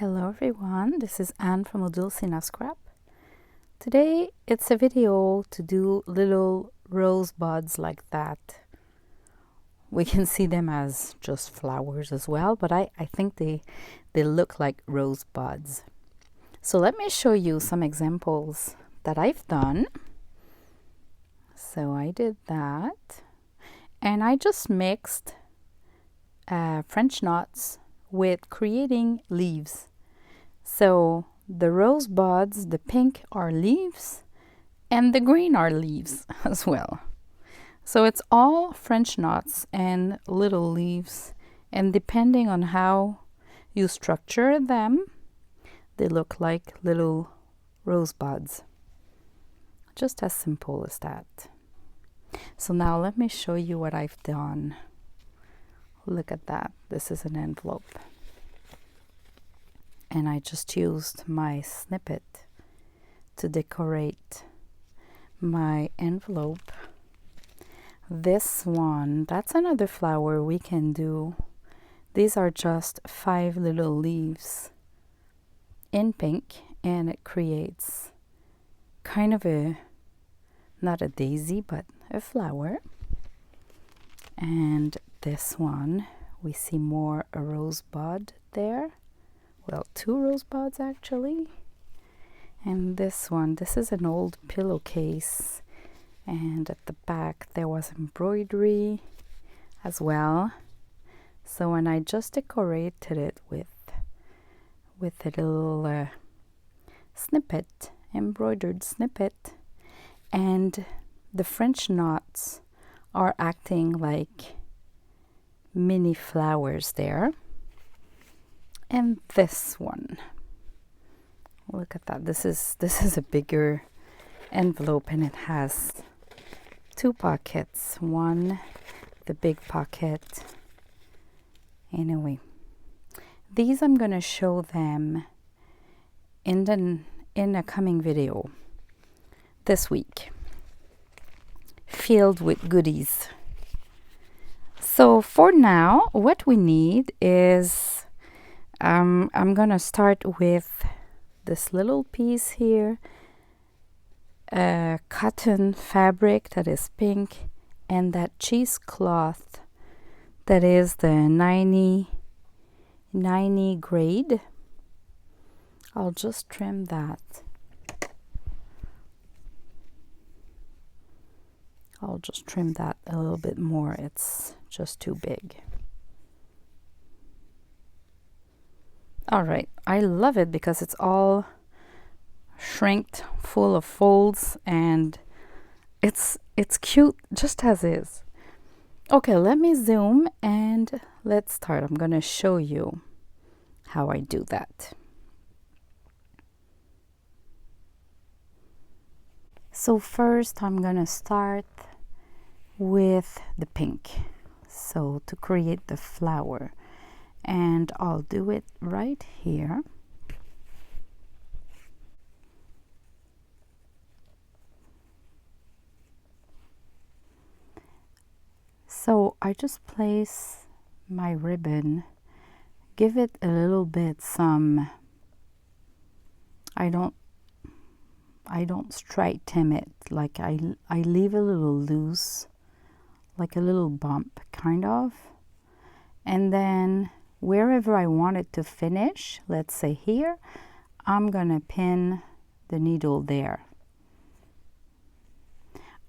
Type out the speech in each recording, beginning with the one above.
Hello everyone, this is Anne from Odulcina Scrap. Today it's a video to do little rose buds like that. We can see them as just flowers as well, but I think they look like rose buds. So let me show you some examples that I've done. So I did that, and I just mixed French knots with creating leaves. So the rose buds, the pink are leaves and the green are leaves as well. So it's all French knots and little leaves, and depending on how you structure them, they look like little rose buds. Just as simple as that. So now let me show you what I've done. Look at that. This is an envelope. And I just used my snippet to decorate my envelope. This one, that's another flower we can do. These are just 5 little leaves in pink, and it creates kind of not a daisy, but a flower. And this one, we see more a rosebud there. Well, 2 rosebuds actually. And this one, this is an old pillowcase, and at the back there was embroidery as well. So when I just decorated it with a little snippet, embroidered snippet, and the French knots are acting like mini flowers there. And this one, look at that. This is a bigger envelope, and it has 2 pockets. One, the big pocket. Anyway, these I'm gonna show them in a coming video this week, filled with goodies. So for now, what we need is I'm gonna start with this little piece here, cotton fabric that is pink, and that cheesecloth that is the 90 grade. I'll just trim that. I'll just trim that a little bit more. It's just too big. All right, I love it because it's all shrinked, full of folds, and it's cute just as is. Okay, let me zoom and let's start. I'm gonna show you how I do that. So first I'm gonna start with the pink, so to create the flower. And I'll do it right here. So I just place my ribbon, give it a little bit some, I don't straighten it, like I leave a little loose, like a little bump kind of. And then wherever I want it to finish, let's say here, I'm gonna pin the needle there.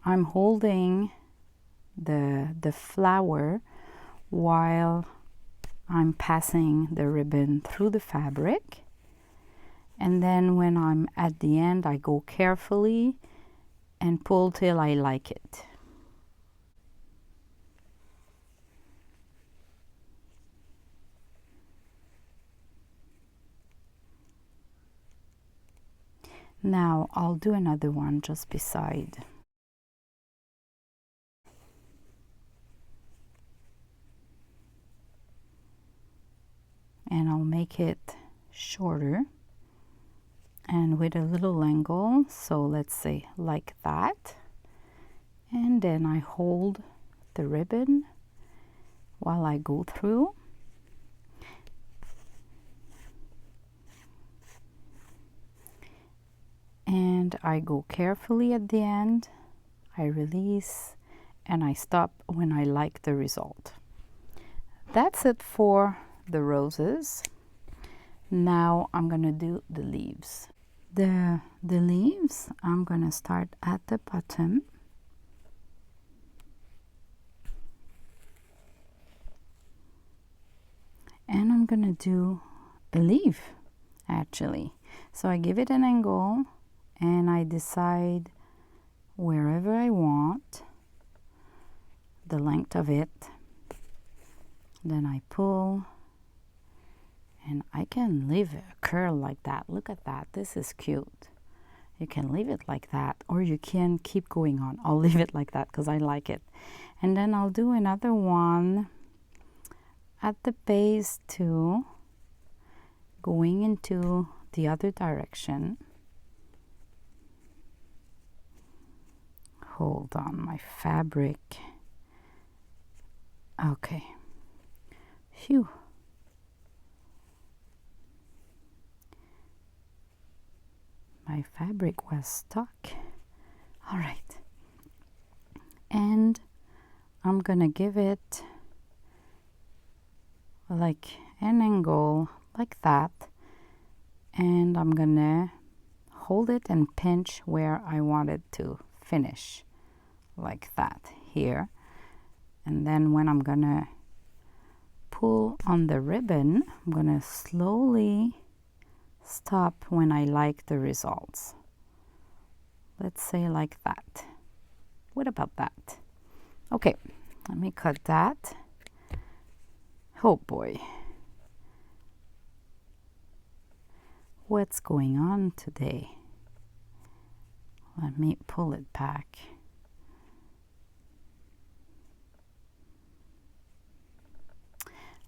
I'm holding the flower while I'm passing the ribbon through the fabric, and then when I'm at the end, I go carefully and pull till I like it. Now I'll do another one just beside. And I'll make it shorter and with a little angle, so let's say like that. And then I hold the ribbon while I go through. and I go carefully at the end. I release and I stop when I like the result. That's it for the roses. Now I'm gonna do the leaves. The leaves, I'm gonna start at the bottom. And I'm gonna do a leaf actually. So I give it an angle and I decide wherever I want the length of it. Then I pull and I can leave a curl like that. Look at that, this is cute. You can leave it like that, or you can keep going on. I'll leave it like that because I like it. And then I'll do another one at the base too, going into the other direction. Hold on, my fabric. Okay. Phew. My fabric was stuck. All right. And I'm gonna give it like an angle like that. And I'm gonna hold it and pinch where I want it to finish, like that here. And then when I'm gonna pull on the ribbon, I'm gonna slowly stop when I like the results. Let's say like that. What about that? Okay, let me cut that. Oh boy. What's going on today? Let me pull it back.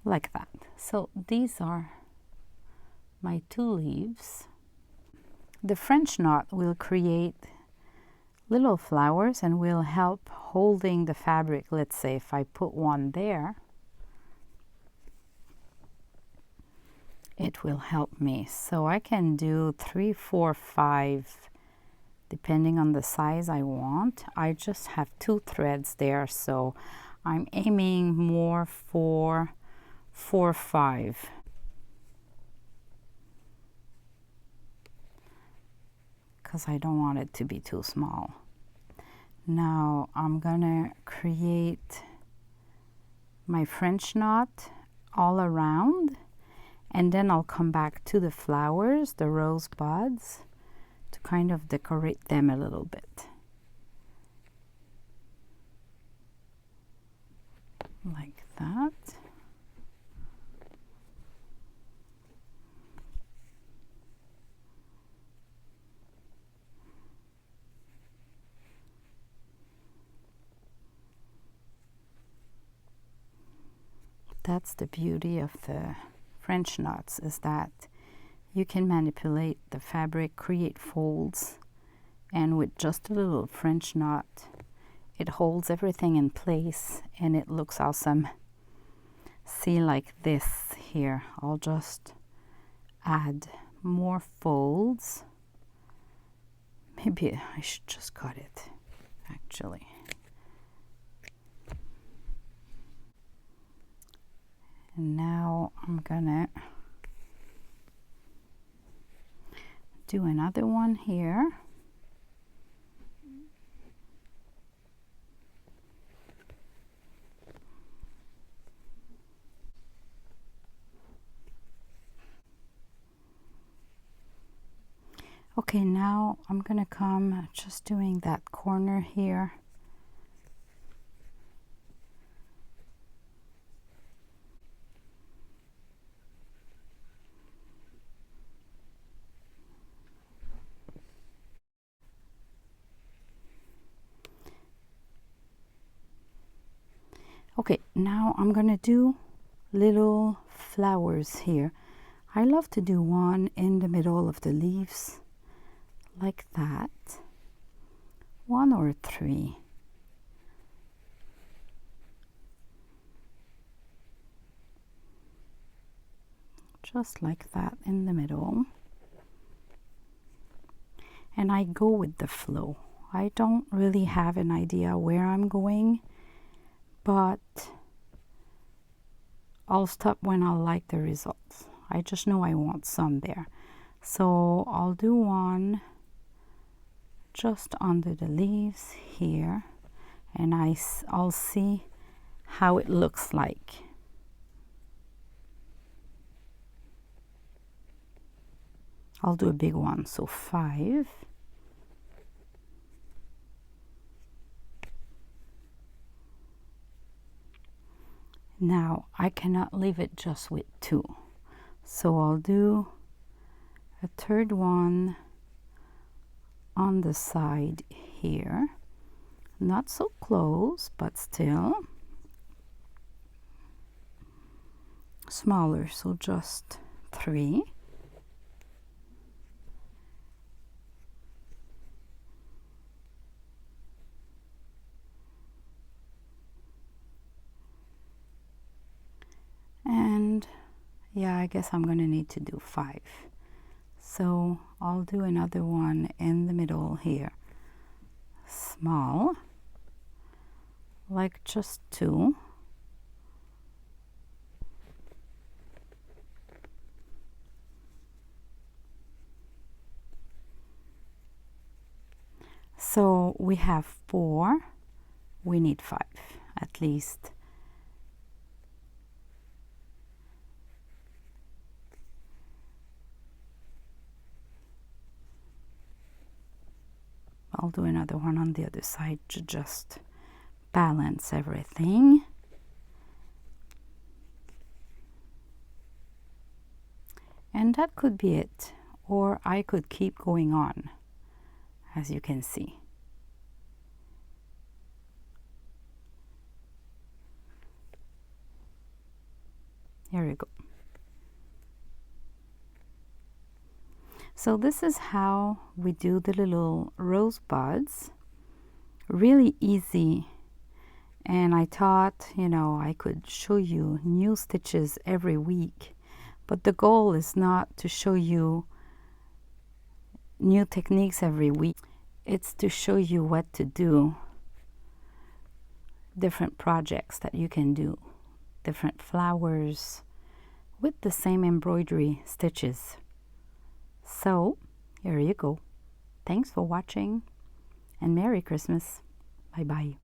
Like that. So these are my two leaves. The French knot will create little flowers and will help holding the fabric. Let's say if I put one there, it will help me. So I can do 3, 4, 5 depending on the size I want. I just have 2 threads there, so I'm aiming more for 4, 5. Because I don't want it to be too small. Now I'm gonna create my French knot all around, and then I'll come back to the flowers, the rose buds, to kind of decorate them a little bit. Like that. That's the beauty of the French knots, is that you can manipulate the fabric, create folds, and with just a little French knot, it holds everything in place and it looks awesome. See, like this here, I'll just add more folds. Maybe I should just cut it, actually. And now I'm gonna do another one here. Okay, now I'm gonna come just doing that corner here. Okay, now I'm gonna do little flowers here. I love to do one in the middle of the leaves, like that. 1 or 3. Just like that in the middle. and I go with the flow. I don't really have an idea where I'm going, but I'll stop when I like the results. I just know I want some there. So I'll do one just under the leaves here, and I'll see how it looks like. I'll do a big one, so 5. Now I cannot leave it just with 2, so I'll do a third one on the side here, not so close, but still smaller, so just 3. And yeah, I guess I'm gonna need to do 5. So I'll do another one in the middle here, small, like just 2. So we have 4, we need 5 at least. I'll do another one on the other side to just balance everything. And that could be it, or I could keep going on, as you can see. Here we go. So this is how we do the little rose buds. Really easy. And I thought, you know, I could show you new stitches every week. But the goal is not to show you new techniques every week. It's to show you what to do. Different projects that you can do. Different flowers with the same embroidery stitches. So, here you go. Thanks for watching, and Merry Christmas. Bye-bye.